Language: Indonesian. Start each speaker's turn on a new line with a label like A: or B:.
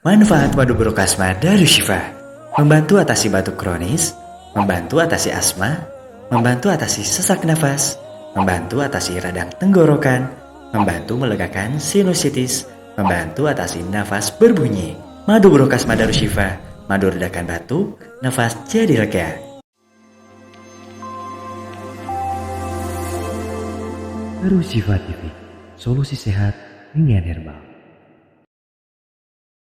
A: Manfaat madu brokasma Darushifa: membantu atasi batuk kronis, membantu atasi asma, membantu atasi sesak nafas, membantu atasi radang tenggorokan, membantu melegakan sinusitis, membantu atasi nafas berbunyi. Madu brokasma Darushifa, madu redakan batuk, nafas jadi lega.
B: Darushifa TV, solusi sehat dengan herbal.